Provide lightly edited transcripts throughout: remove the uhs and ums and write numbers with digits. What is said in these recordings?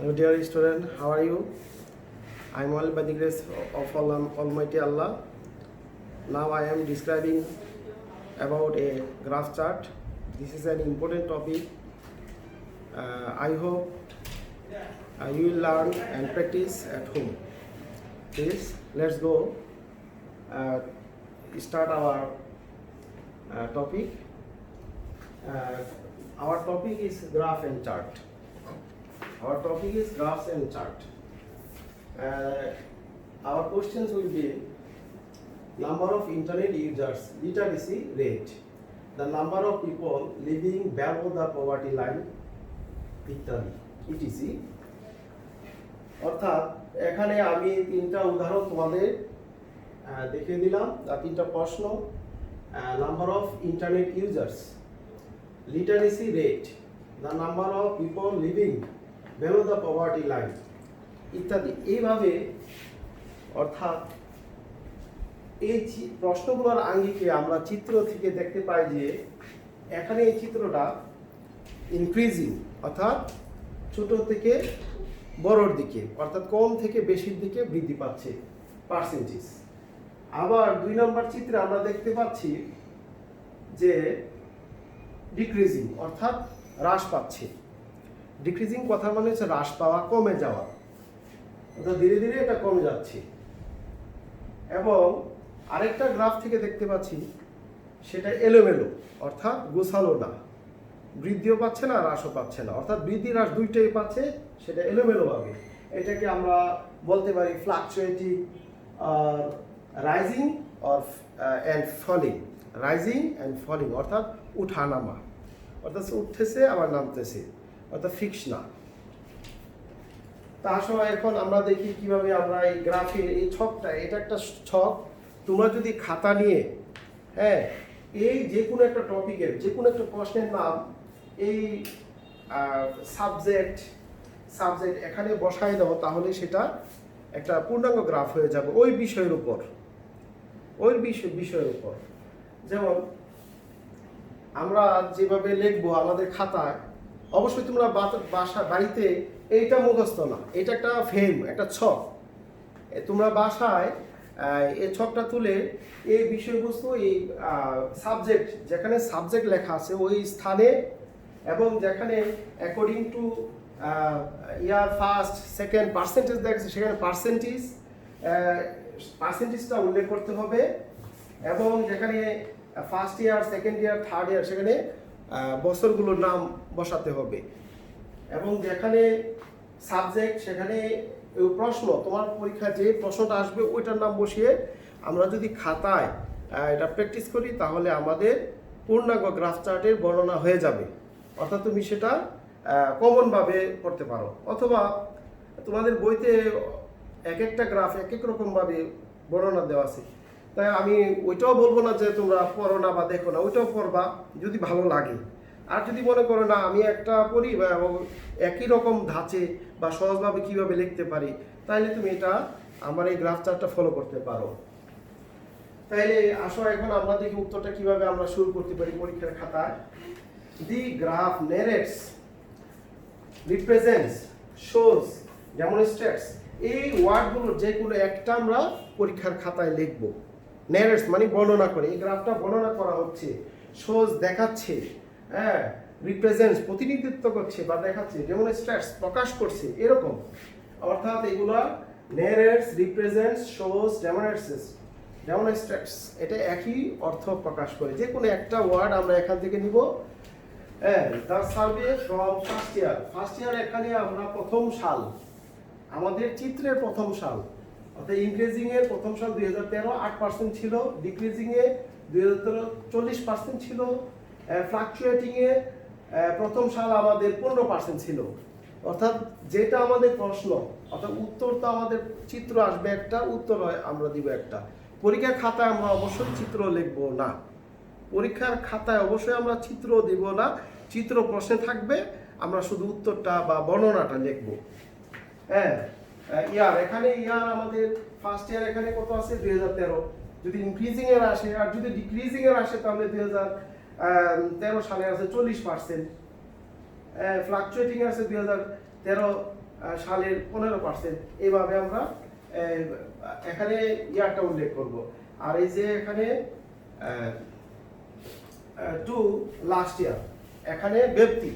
Dear student, how are you? I am all by the grace of Almighty Allah. Now I am describing about a graph chart. This is an important topic. I hope you will learn and practice at home. Please, let's go start our topic. Our topic is graph and chart. Our topic is graphs and chart. Our questions will be number of internet users, literacy rate, the number of people living below the poverty line, ইত্যাদি etc. অর্থাৎ এখানে আমি তিনটা উদাহরণ তোমাদের দেখিয়ে দিলাম, তিনটা প্রশ্ন, number of internet users, literacy rate, the number of people living below the poverty line ইত্যাদি। এইভাবে অর্থাৎ এই প্রশ্নগুলোর আঙ্গিকে আমরা চিত্র থেকে দেখতে পাই যে এখানে এই চিত্রটা ইনক্রিজিং অর্থাৎ ছোট থেকে বড়র দিকে অর্থাৎ কম থেকে বেশির দিকে বৃদ্ধি পাচ্ছে পার্সেন্টেজ। আবার 2 নম্বর চিত্রে আমরা দেখতে পাচ্ছি যে ডিক্রিজিং অর্থাৎ হ্রাস পাচ্ছে। ডিক্রিজিং কথা মানে হচ্ছে হ্রাস পাওয়া, কমে যাওয়া, অর্থাৎ ধীরে ধীরে এটা কমে যাচ্ছে। এবং আরেকটা গ্রাফ থেকে দেখতে পাচ্ছি সেটা এলোমেলো অর্থাৎ গোছালো না, বৃদ্ধিও পাচ্ছে না হ্রাসও পাচ্ছে না, অর্থাৎ বৃদ্ধি হ্রাস দুইটাই পাচ্ছে, সেটা এলোমেলোভাবে। এটাকে আমরা বলতে পারি fluctuating rising and falling, rising and falling অর্থাৎ উঠানামা, অর্থাৎ উঠতেছে আবার নামতেছে, অর্থাৎ ফিক্স না। তার সময় এখন আমরা দেখি কিভাবে আমরা এই গ্রাফের এই ছকটা, এটা একটা ছক। তোমরা যদি খাতা নিয়ে এই যে কোনো একটা টপিকের যে কোনো একটা প্রশ্নের নাম এই সাবজেক্ট এখানে বসায় দাও, তাহলে সেটা একটা পূর্ণাঙ্গ গ্রাফ হয়ে যাবে ওই বিষয়ের উপর, বিষয়ের উপর। যেমন আমরা যেভাবে লিখবো আমাদের খাতায়, অবশ্যই তোমরা বাড়িতে এইটা মুখস্থ না, এটা একটা ফ্রেম, একটা ছক। তোমরা বাসায় এই ছকটা তুলে এই বিষয়বস্তু, এই সাবজেক্ট যেখানে সাবজেক্ট লেখা আছে ওই স্থানে, এবং যেখানে according to year first second percentage দেখছে সেখানে পার্সেন্টেজটা উল্লেখ করতে হবে। এবং যেখানে first year, second year, third year সেখানে বছরগুলোর নাম বসাতে হবে। এবং যেখানে সাবজেক্ট সেখানে প্রশ্ন, তোমার পরীক্ষায় যে প্রশ্নটা আসবে ওইটার নাম বসিয়ে আমরা যদি খাতায় এটা প্র্যাকটিস করি, তাহলে আমাদের পূর্ণাঙ্গ গ্রাফ চার্টের বর্ণনা হয়ে যাবে। অর্থাৎ তুমি সেটা কমনভাবে করতে পারো, অথবা তোমাদের বইতে এক একটা গ্রাফ এক এক রকমভাবে বর্ণনা দেওয়া আছে। তাই আমি ওইটাও বলবো না যে তোমরা পড়ো না বা দেখো না, ওইটাও পড়বা যদি ভালো লাগে। আর যদি মনে করো না আমি একটা পড়ি এবং একই রকম ধাঁচে বা সহজভাবে কিভাবে লিখতে পারি, তাহলে তুমি এটা আমার এই গ্রাফ চার্টটা ফলো করতে পারো। তাইলে আসো এখন আমরা দেখি উত্তরটা কিভাবে আমরা শুরু করতে পারি পরীক্ষার খাতায়। দি গ্রাফ নেরেটস, রিপ্রেজেন্টস, শোজ, ডেমনস্ট্রেটস, এই ওয়ার্ডগুলোর যে কোনো একটা আমরা পরীক্ষার খাতায় লিখবো। নেরেটস মানে বর্ণনা করে, এই গ্রাফটা বর্ণনা করা হচ্ছে। শোজ দেখাচ্ছে, রিপ্রেজেন্টস প্রতিনিধিত্ব করছে বা দেখাচ্ছে, ডেমনস্ট্রেটস প্রকাশ করছে, এরকম। অর্থাৎ এগুলা নেরেটস, রিপ্রেজেন্টস, শোজ, ডেমনস্ট্রেটস এটা একই অর্থ প্রকাশ করে। যে কোনো একটা ওয়ার্ড আমরা এখান থেকে নিব। The survey from first year এখানে আমরা প্রথম সাল, আমাদের চিত্রের প্রথম সাল, অর্থাৎ ইনক্রিজিং এর প্রথম সাল 2013 8% ছিল, ডিক্রিজিং এ 2013 40% ছিল, ফ্লাকচুয়েটিং এ প্রথম সাল আমাদের 15% ছিল। অর্থাৎ যেটা আমাদের প্রশ্ন, অর্থাৎ উত্তর তো আমাদের চিত্র আসবে একটা, উত্তর আমরা দিব একটা। পরীক্ষার খাতায় আমরা অবশ্যই চিত্র লিখব না, পরীক্ষার খাতায় অবশ্যই আমরা চিত্র দিব না, চিত্র প্রশ্নে থাকবে, আমরা শুধু উত্তরটা বা বর্ণনাটা লিখব। ইয়ার এখানে ইয়ার আমাদের ফার্স্ট ইয়ার এখানে কত আছে 2013, যদি ইনক্রিজিং এর আসে আর যদি ডিক্রিজিং এর আসে তাহলে 2013 সালে আছে 40%, ফ্লাকচুয়েটিং আছে 2013 সালের 15%, এইভাবে আমরা এখানে ইয়ারটা উল্লেখ করব। আর এই যে এখানে টু লাস্ট ইয়ার, এখানে ব্যক্তি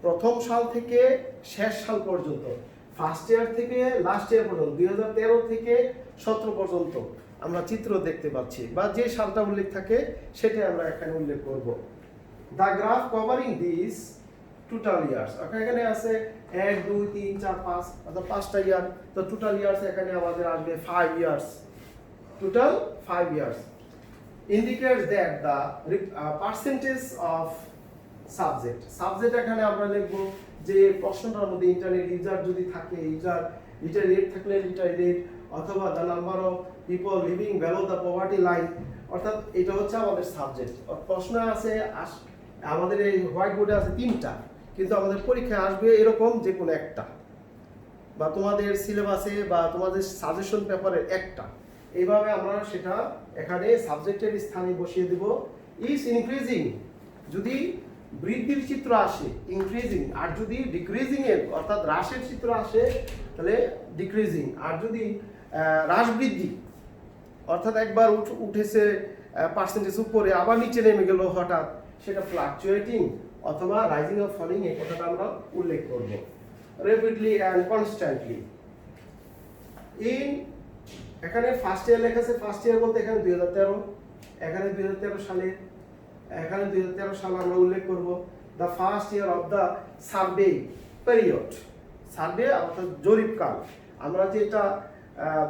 প্রথম সাল থেকে শেষ সাল পর্যন্ত, ফার্স্ট ইয়ার থেকে লাস্ট ইয়ার পর্যন্ত, 2013 থেকে 17 পর্যন্ত আমরা চিত্র দেখতে পাচ্ছি, বা যে সালটা উল্লেখ থাকে সেটা আমরা এখানে উল্লেখ করব। The graph covering this total years, এখানে আছে 1 2 3 4 5, অর্থাৎ 5টা ইয়ার। তো টোটাল ইয়ার্স এখানে আমাদের আসবে 5 years, total 5 years. indicates that the percentage of subject এখানে আমরা লিখব যে প্রশ্নটার মধ্যে ইন্টারনেট ইউজার যদি থাকে, ইউজার লিটারেট থাকলে লিটারেট, অথবা the number of people living below the poverty line, অর্থাৎ এটা হচ্ছে আমাদের সাবজেক্ট। প্রশ্ন আছে আমাদের এই হোয়াইট বোর্ডে আছে 3টা, কিন্তু আমাদের পরীক্ষায় আসবে এরকম যে কোনো একটা, বা তোমাদের সিলেবাসে বা তোমাদের সাজেশন পেপারের একটা। এইভাবে আমরা সেটা এখানে সাবজেক্টের স্থানে বসিয়ে দেব। ইজ ইনক্রিজিং, যদি বৃদ্ধির চিত্র আসে ইনক্রিজিং, আর যদি ডিক্রিজিং এর অর্থাৎ হ্রাসের চিত্র আসে তাহলে ডিক্রিজিং, আর যদি হ্রাস বৃদ্ধি অর্থাৎ একবার উঠেছে পার্সেন্টেজ উপরে আবার নিচে নেমে গেল হঠাৎ, সেটা ফ্লাকচুয়েটিং অথবা রাইজিং অর ফলিং, এই কথাটা আমরা উল্লেখ করব। Rapidly and constantly. ইন এখানে ফার্স্ট ইয়ার লেখা আছে, ফার্স্ট ইয়ার বলতে এখানে 2013, এখানে 2013 সালে, এখানে 2013 সাল আমরা উল্লেখ করব। The first year of the survey period, survey অর্থাৎ জরিপকাল, আমরা যেটা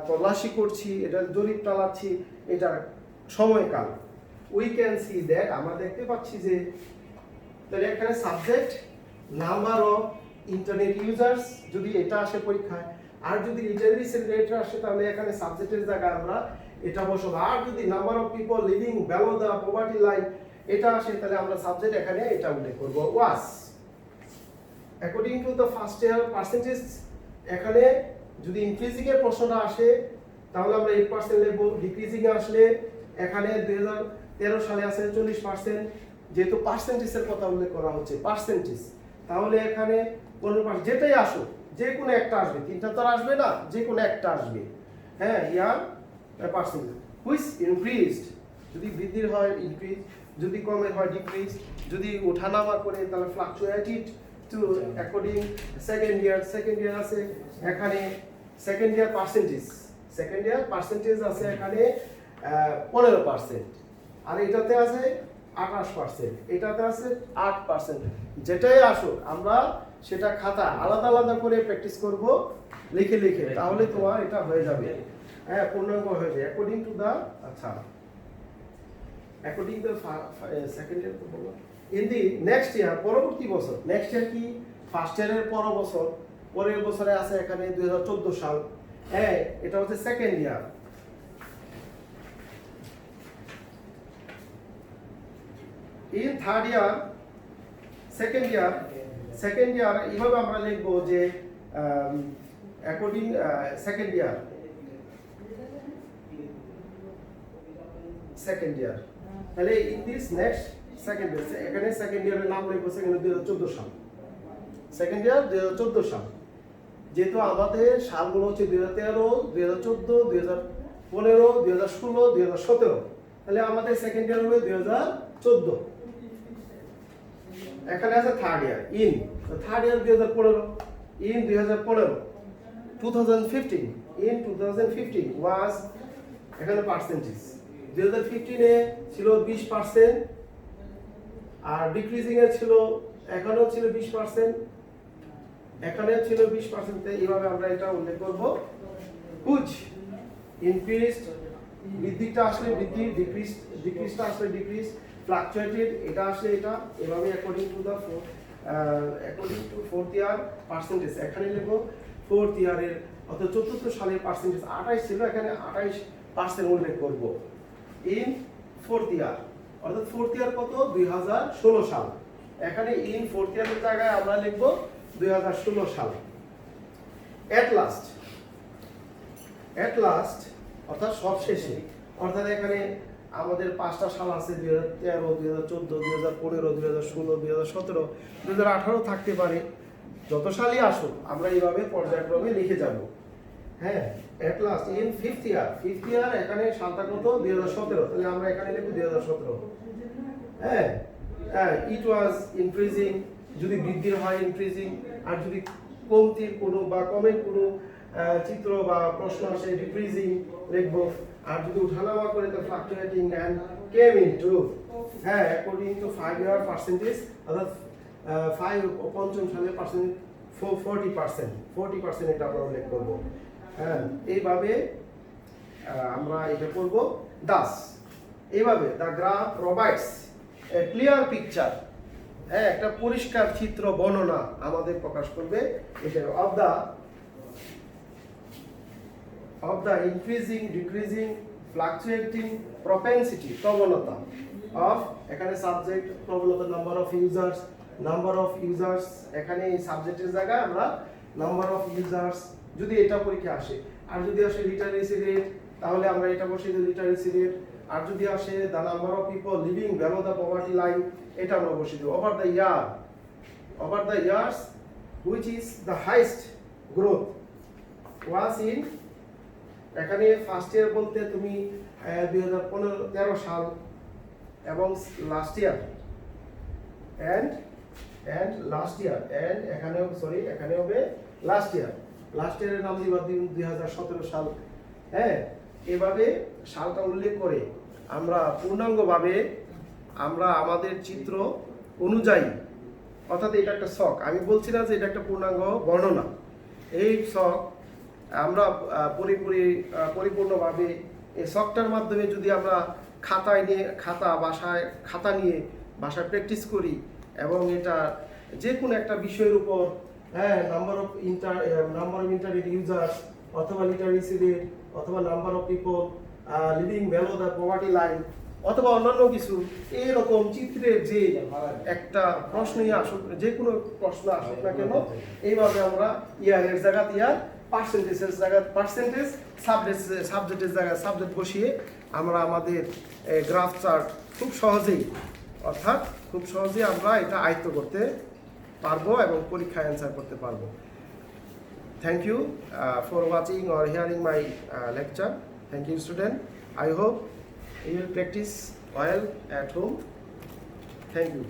তল্লাশি করছি, এটা জরিপ চালাচ্ছি, এটা সময়কাল। উই ক্যান সি দ্যাট, আমরা দেখতে পাচ্ছি যে, তাহলে এখানে subject number of internet users যদি এটা আসে পরীক্ষায়, আর যদি লিটারেসি রেট আসে তাহলে এখানে সাবজেক্টের জায়গায় আমরা এটা বসাবো। আর যদি number of people living below the poverty line এটা আসে তাহলে আমরা সাবজেক্ট এখানে এটা উল্লেখ করব, was. According to the first year percentage, এখানে যদি ইনক্রিজিং এর প্রশ্নটা আসে তাহলে আমরা 8% লিখব, ডিক্রিজিং এ আসলে এখানে 2013 সালে আছে 40%, যেহেতু পার্সেন্টেজের কথা উল্লেখ করা হচ্ছে পার্সেন্টেজ, তাহলে এখানে 15%, যেটাই আসুক যে কোনো একটা আসবে, 3টা তো আসবে না, যে কোনো একটা আসবে। হ্যাঁ, ইয়ার পার্সেন্টেজ হুইচ ইনক্রিজড, যদি বৃদ্ধির হয় ইনক্রিজ, যদি কমের হয় ডিক্রিজ, যদি ওঠানামা করে তাহলে fluctuated to according second year আছে এখানে, সেকেন্ড ইয়ার পার্সেন্টেজ আছে এখানে 15%, আর এটাতে আছে 28%, এটাতে আছে 8%, যেটাই আসুক আমরা সেটা খাতা আলাদা আলাদা করে প্র্যাকটিস করব লিখে লিখে, তাহলে তোমার এটা হয়ে যাবে, হ্যাঁ পূর্ণাঙ্গ হয়ে যাবে। অ্যাকর্ডিং টু দা, আচ্ছা অ্যাকর্ডিং টু সেকেন্ড ইয়ার তো বললাম। ইন দি নেক্সট ইয়ার, পরবর্তী বছর, নেক্সট ইয়ার কি ফার্স্ট ইয়ারের পরের বছরে আছে এখানে 2014 সাল, হ্যাঁ এটা হচ্ছে second year. In third year, second year এইভাবে আমরা লিখবো যে অ্যাকর্ডিং সেকেন্ড ইয়ার, তাহলে in this next second year, এখানে সেকেন্ড ইয়ারের নাম লিখবো সেখানে 2014 সাল, সেকেন্ড ইয়ার 2014 সাল। যেহেতু আমাদের সালগুলো হচ্ছে 2013, 2014, 2015, 2016, 2017, তাহলে আমাদের সেকেন্ড ইয়ার হবে 2014। এখানে আছে third year, in third year 2015, in 2015, 2015, in 2015 ওয়াজ, এখানে পার্সেন্টেজ 2015 এ ছিল 20%, আর ডিক্রিজিং এ ছিল এখানেও ছিল 20%, এখানে ছিল 20%, এইভাবে আমরা এটা উল্লেখ করব। হুইচ ইনক্রিজড, বৃদ্ধিটা আসলে বৃদ্ধি, ডিক্রিজটা আসলে ডিক্রিজ, ফ্লাকচুয়েটেড এটা আসলে এটা, এভাবে according to fourth year percentage, এখানে লিখবো ফোর্থ ইয়ারের অর্থাৎ চতুর্থ সালের পার্সেন্টেজ 28 ছিল, এখানে 28% উল্লেখ করব। ইন ফোর্থ ইয়ার, অর্থাৎ ফোর্থ ইয়ার কত 2016 সাল, এখানে ইন ফোর্থ ইয়ারের জায়গায় আমরা লিখব 2016 সাল। এট লাস্ট অর্থাৎ সবশেষে, অর্থাৎ এখানে আমাদের 5টা সাল আছে, 2013, 2014, 2015, 2016, 2017, 2018 থাকতে পারে, যত সালই আসুক আমরা এইভাবে পর্যায়ক্রমে লিখে যাব। হ্যাঁ, at last in fifth year এখানে সালটা কত 2017, তাহলে আমরা এখানে লিখব 2017। হ্যাঁ, ইট ওয়াজ ইনক্রিজিং, যদি বৃদ্ধির হয় ইনক্রিজিং, আর যদি কমতির কোনো বা কমের কোনো চিত্র বা প্রশ্ন আসে ডিক্রিজিং লিখব, আর যদি উঠানামা করে তো ফ্লাকচুয়েটিং অ্যান্ড কেম ইনটু, হ্যাঁ, অ্যাকর্ডিং টু 5 ইয়ার পার্সেন্টেজ, অর্থাৎ 5 সালে পার্সেন্ট 40% এটা আমরা উল্লেখ করব। হ্যাঁ, এইভাবে আমরা এটা করব। দাস এইভাবে the graph provides a clear picture, হ্যাঁ, একটা পরিষ্কার চিত্র বর্ণনা আমাদের প্রকাশ করবে এটা of the increasing, decreasing, fluctuating propensity, প্রবণতা অফ, এখানে সাবজেক্ট প্রবণতা, নাম্বার অফ ইউজার্স, এখানে এই সাবজেক্টের জায়গায় আমরা নাম্বার অফ ইউজার্স, যদি এটা পরীক্ষা আসে, আর যদি আসে লিটারেসি রেট, তাহলে আমরা এটা বসিয়ে দিই লিটারেসি রেট, আর যদি আসে the number of people living below the poverty line, এটা আমরা বসিয়ে দিই over the years which is the highest growth was in, এখানে ফার্স্ট ইয়ার বলতে তুমি 2013 সাল এবং last year and last year, and এখানেও এখানে হবে লাস্ট ইয়ারের নাম দিবা 2017 সাল। হ্যাঁ, এভাবে সালটা উল্লেখ করে আমরা পূর্ণাঙ্গভাবে আমরা আমাদের চিত্র অনুযায়ী, অর্থাৎ এটা একটা ছক, আমি বলছি না যে এটা একটা পূর্ণাঙ্গ বর্ণনা, এই ছক আমরা পরিপূর্ণভাবে এই ছকটার মাধ্যমে যদি আমরা খাতা নিয়ে বাসায় প্র্যাকটিস করি, এবং এটা যে কোনো একটা বিষয়ের উপর, হ্যাঁ, নাম্বার অফ ইন্টারনেট ইউজার্স, অথবা লিটারেসি রেট, অথবা number of people living below the poverty line, অথবা অন্যান্য কিছু এরকম চিত্রের যে একটা প্রশ্নই আসুক, যে কোনো প্রশ্ন আসুক না কেন, এইভাবে আমরা ইয়ারের জায়গাতে ইয়ার, পার্সেন্টেজের জায়গায় পার্সেন্টেজ, সাবজেক্টের জায়গায় সাবজেক্ট বসিয়ে আমরা আমাদের গ্রাফ চার্ট খুব সহজেই আমরা এটা আয়ত্ত করতে পারবো এবং পরীক্ষায় অ্যান্সার করতে পারবো। Thank you for watching or hearing my lecture. Thank you, student. I hope you will practice well at home. Thank you.